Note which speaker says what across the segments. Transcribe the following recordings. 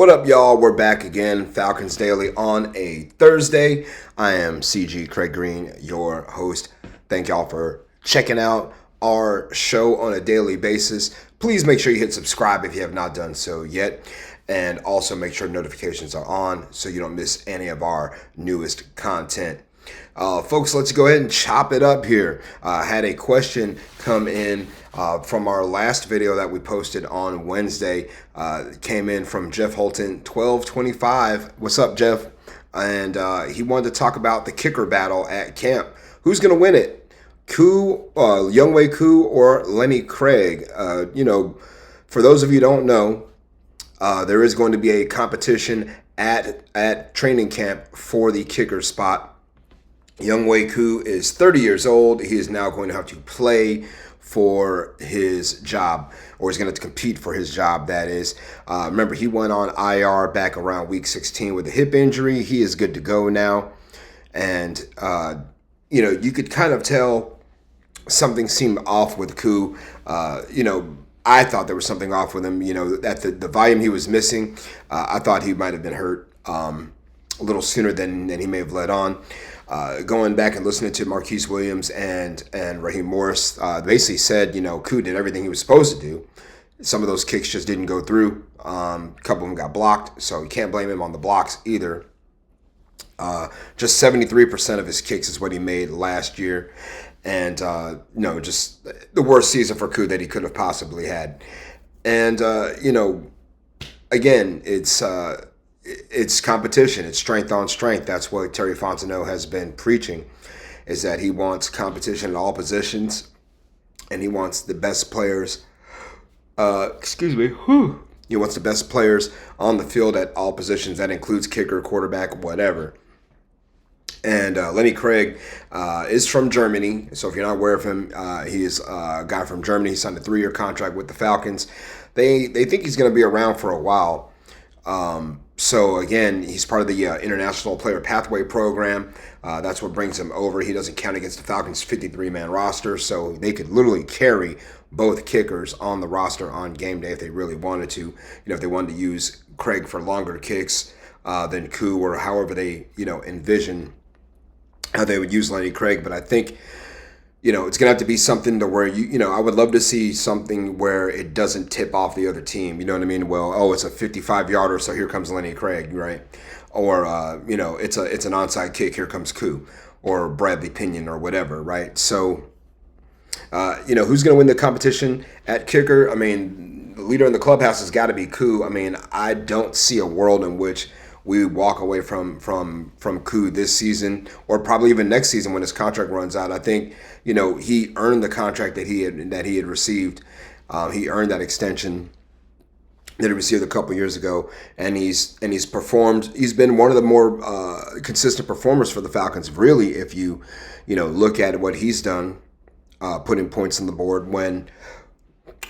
Speaker 1: What up, y'all? We're back again, Falcons Daily on a Thursday. I am CG Craig Green, your host. Thank y'all for checking out our show on a daily basis. Please make sure you hit subscribe if you have not done so yet. And also make sure notifications are on so you don't miss any of our newest content. Folks, let's go ahead and chop it up here. Had a question come in from our last video that we posted on Wednesday. Came in from Jeff Holton, 1225. What's up, Jeff? And he wanted to talk about the kicker battle at camp. Who's going to win it? Younghoe Koo or Lenny Craig? For those of you who don't know, there is going to be a competition at training camp for the kicker spot. Younghoe Koo is 30 years old. He is now going to have to play for his job, or he's going to compete for his job, that is. Remember, he went on IR back around week 16 with a hip injury. He is good to go now. And, you could kind of tell something seemed off with Koo. I thought there was something off with him, at the volume he was missing. I thought he might have been hurt a little sooner than he may have let on. Going back and listening to Marquise Williams and Raheem Morris, basically said, Koo did everything he was supposed to do. Some of those kicks just didn't go through. A couple of them got blocked, so you can't blame him on the blocks either. Just 73% of his kicks is what he made last year. And, just the worst season for Koo that he could have possibly had. And, again, it's competition. It's strength on strength. That's what Terry Fontenot has been preaching, is that he wants competition at all positions, and he wants the best players. He wants the best players on the field at all positions. That includes kicker, quarterback, whatever. And Lenny Craig is from Germany. So if you're not aware of him, he is a guy from Germany. He signed a 3-year contract with the Falcons. They think he's going to be around for a while. So again, he's part of the International Player Pathway Program. That's what brings him over. He doesn't count against the Falcons' 53-man roster, so they could literally carry both kickers on the roster on game day if they really wanted to. If they wanted to use Craig for longer kicks than Koo, or however they envision how they would use Lenny Craig. But I think it's going to have to be something to where I would love to see something where it doesn't tip off the other team. You know what I mean? Well, it's a 55-yarder, so here comes Lenny Craig, right? Or, it's an onside kick, here comes Koo, or Bradley Pinion, or whatever, right? So, who's going to win the competition at kicker? I mean, the leader in the clubhouse has got to be Koo. I mean, I don't see a world in which we walk away from Koo this season, or probably even next season when his contract runs out. I think he earned the contract that he had received. He earned that extension that he received a couple years ago, and he's performed. He's been one of the more consistent performers for the Falcons. Really, if you look at what he's done, putting points on the board when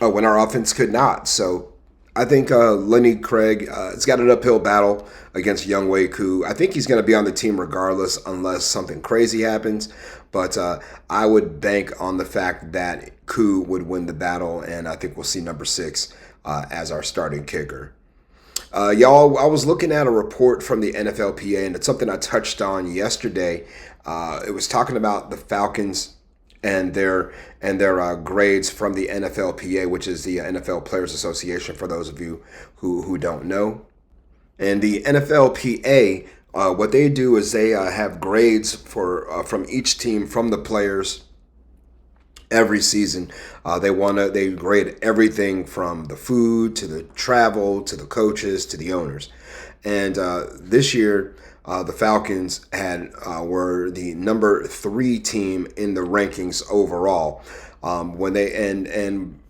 Speaker 1: our offense could not. So I think Lenny Craig has got an uphill battle against Younghoe Koo. I think he's going to be on the team regardless, unless something crazy happens. But I would bank on the fact that Koo would win the battle, and I think we'll see number 6 as our starting kicker. Y'all, I was looking at a report from the NFLPA, and it's something I touched on yesterday. It was talking about the Falcons and their grades from the NFLPA, which is the NFL Players Association, for those of you who don't know. And the NFLPA, what they do is they have grades from each team, from the players, every season. They grade everything from the food to the travel to the coaches to the owners. And this year, the Falcons were the number 3 team in the rankings overall. And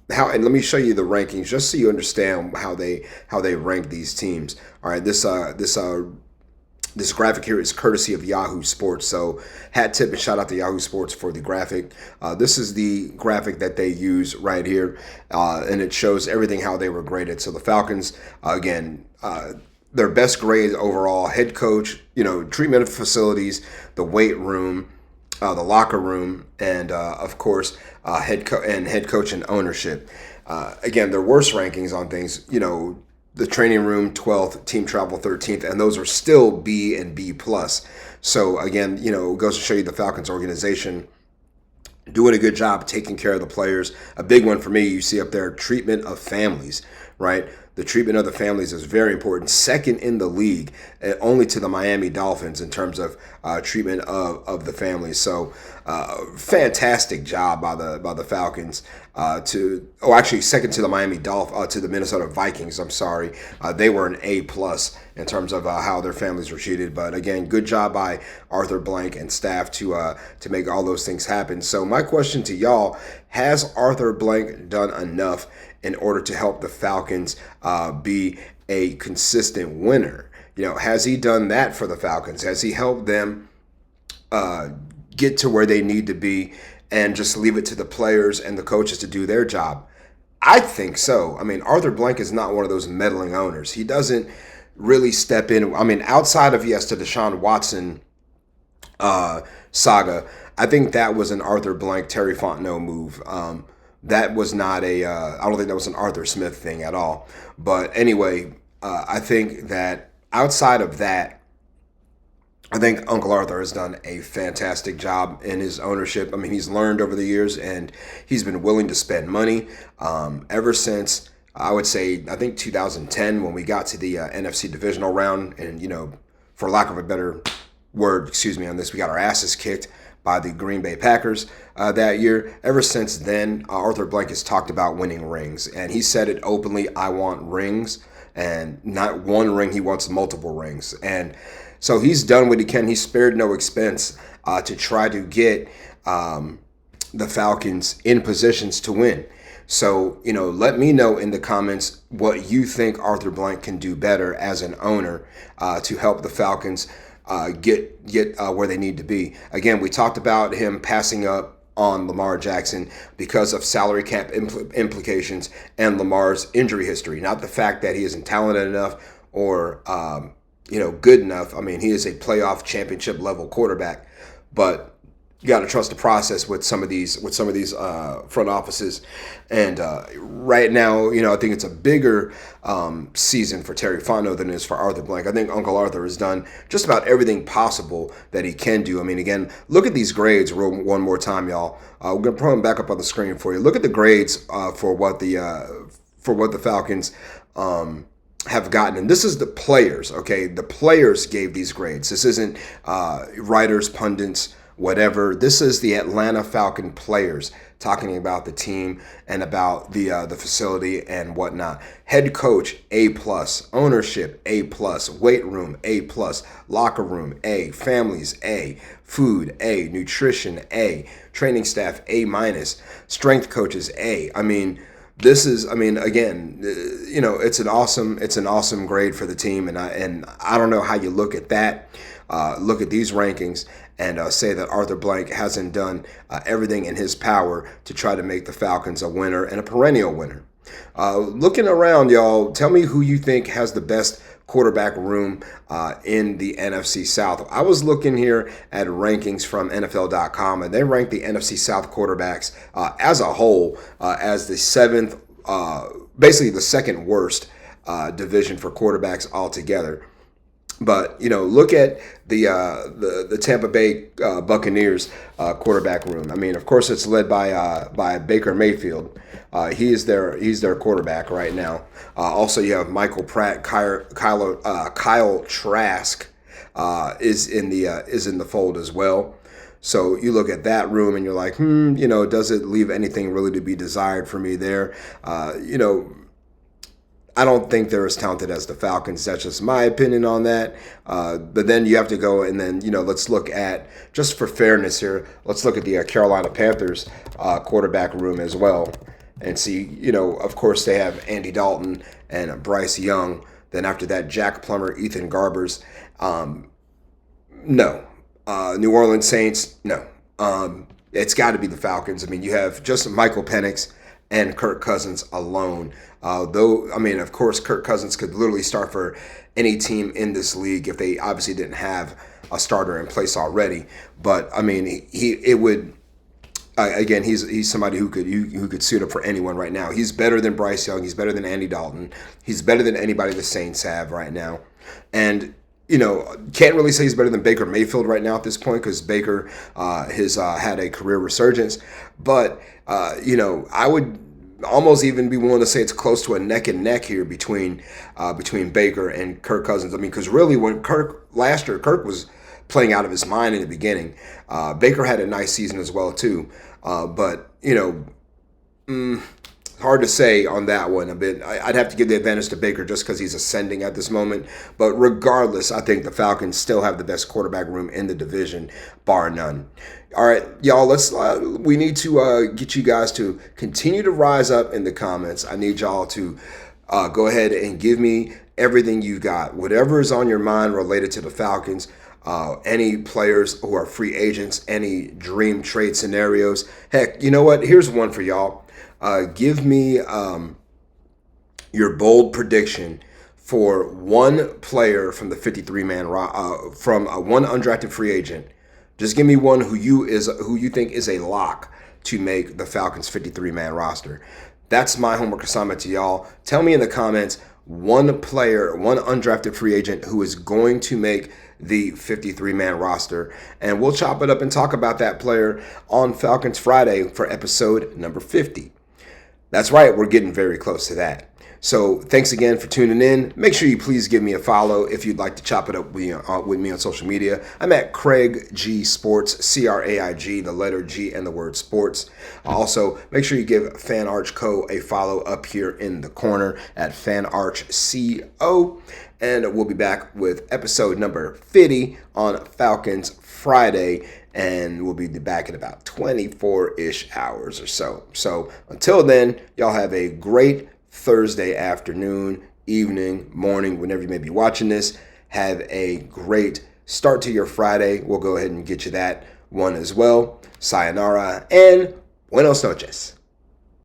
Speaker 1: let me show you the rankings just so you understand how they rank these teams. All right, this graphic here is courtesy of Yahoo Sports. So hat tip and shout out to Yahoo Sports for the graphic. This is the graphic that they use right here, and it shows everything how they were graded. So the Falcons, again, their best grade overall: head coach, treatment facilities, the weight room, the locker room, and of course head coach and ownership. Again, their worst rankings on things, the the training room 12th, team travel 13th, and those are still B and B plus. So again, it goes to show you the Falcons organization doing a good job taking care of the players. A big one for me, you see up there, treatment of families, right? The treatment of the families is very important. Second in the league, only to the Miami Dolphins in terms of treatment of the families. So, fantastic job by the Falcons. Actually, second to the to the Minnesota Vikings. I'm sorry, they were an A plus in terms of how their families were treated. But again, good job by Arthur Blank and staff to make all those things happen. So, my question to y'all: has Arthur Blank done enough in order to help the Falcons be a consistent winner? Has he done that for the Falcons? Has he helped them get to where they need to be and just leave it to the players and the coaches to do their job? I think so. I mean, Arthur Blank is not one of those meddling owners. He doesn't really step in. I mean, outside of, yes, the Deshaun Watson saga, I think that was an Arthur Blank, Terry Fontenot move. That was not I don't think that was an Arthur Smith thing at all. But anyway, I think that outside of that, I think Uncle Arthur has done a fantastic job in his ownership. I mean, he's learned over the years, and he's been willing to spend money ever since, I would say, I think 2010 when we got to the NFC divisional round. And, for lack of a better word, on this, we got our asses kicked by the Green Bay Packers that year. Ever since then, Arthur Blank has talked about winning rings, and he said it openly: I want rings, and not one ring, he wants multiple rings. And so he's done what he can. He spared no expense to try to get the Falcons in positions to win. So, let me know in the comments what you think Arthur Blank can do better as an owner to help the Falcons get where they need to be. Again, we talked about him passing up on Lamar Jackson because of salary cap implications and Lamar's injury history, not the fact that he isn't talented enough or good enough. I mean, he is a playoff championship level quarterback, but you got to trust the process with some of these front offices. And right now, I think it's a bigger season for Terry Fontenot than it is for Arthur Blank. I think Uncle Arthur has done just about everything possible that he can do. I mean, again, look at these grades one more time, y'all. We're gonna put them back up on the screen for you. Look at the grades for what the Falcons have gotten. And this is the players, okay? The players gave these grades. This isn't writers, pundits, whatever. This is the Atlanta Falcon players talking about the team and about the facility and whatnot. Head coach, A+. Ownership, A+. Weight room, A+. Locker room, A. Families, A. Food, A. Nutrition, A. Training staff, A-. Strength coaches, A. I mean, this is, again, it's an awesome grade for the team, and I don't know how you look at that, look at these rankings, and say that Arthur Blank hasn't done everything in his power to try to make the Falcons a winner and a perennial winner. Looking around, y'all, tell me who you think has the best quarterback room in the NFC South. I was looking here at rankings from NFL.com, and they rank the NFC South quarterbacks as a whole as the seventh, basically the second worst division for quarterbacks altogether. But look at the Tampa Bay Buccaneers quarterback room. I mean, of course, it's led by Baker Mayfield. He's their quarterback right now. Also, you have Michael Pratt, Kyle Trask is in the fold as well. So you look at that room and you're like, does it leave anything really to be desired for me there? I don't think they're as talented as the Falcons. That's just my opinion on that. But then you have to go and then, let's look at, just for fairness here, let's look at the Carolina Panthers quarterback room as well and see, of course they have Andy Dalton and Bryce Young. Then after that, Jack Plummer, Ethan Garbers. No. New Orleans Saints, no. It's got to be the Falcons. I mean, you have just Michael Penix and Kirk Cousins alone. Of course, Kirk Cousins could literally start for any team in this league if they obviously didn't have a starter in place already. But, it would again, he's somebody who could suit up for anyone right now. He's better than Bryce Young. He's better than Andy Dalton. He's better than anybody the Saints have right now. And can't really say he's better than Baker Mayfield right now at this point because Baker has had a career resurgence. But I would almost even be willing to say it's close to a neck and neck here between Baker and Kirk Cousins. I mean, because really, when last year Kirk was playing out of his mind in the beginning. Baker had a nice season as well too, but hard to say on that one. I'd have to give the advantage to Baker just because he's ascending at this moment. But regardless, I think the Falcons still have the best quarterback room in the division, bar none. All right, y'all. We need to get you guys to continue to rise up in the comments. I need y'all to go ahead and give me everything you got, whatever is on your mind related to the Falcons. Any players who are free agents, any dream trade scenarios. Heck, you know what? Here's one for y'all. Give me your bold prediction for one player from the 53-man from one undrafted free agent. Just give me one who you think is a lock to make the Falcons 53-man roster. That's my homework assignment to y'all. Tell me in the comments one player, one undrafted free agent who is going to make the 53-man roster, and we'll chop it up and talk about that player on Falcons Friday for episode number 50. That's right, we're getting very close to that. So thanks again for tuning in. Make sure you please give me a follow if you'd like to chop it up with me on social media. I'm at Craig G Sports, CRAIG, the letter G and the word sports. Also, make sure you give FanArch Co. a follow up here in the corner at FanArch CO. And we'll be back with episode number 50 on Falcons Friday. And we'll be back in about 24-ish hours or so. So until then, y'all have a great Thursday afternoon, evening, morning, whenever you may be watching this. Have a great start to your Friday. We'll go ahead and get you that one as well. Sayonara and buenos noches.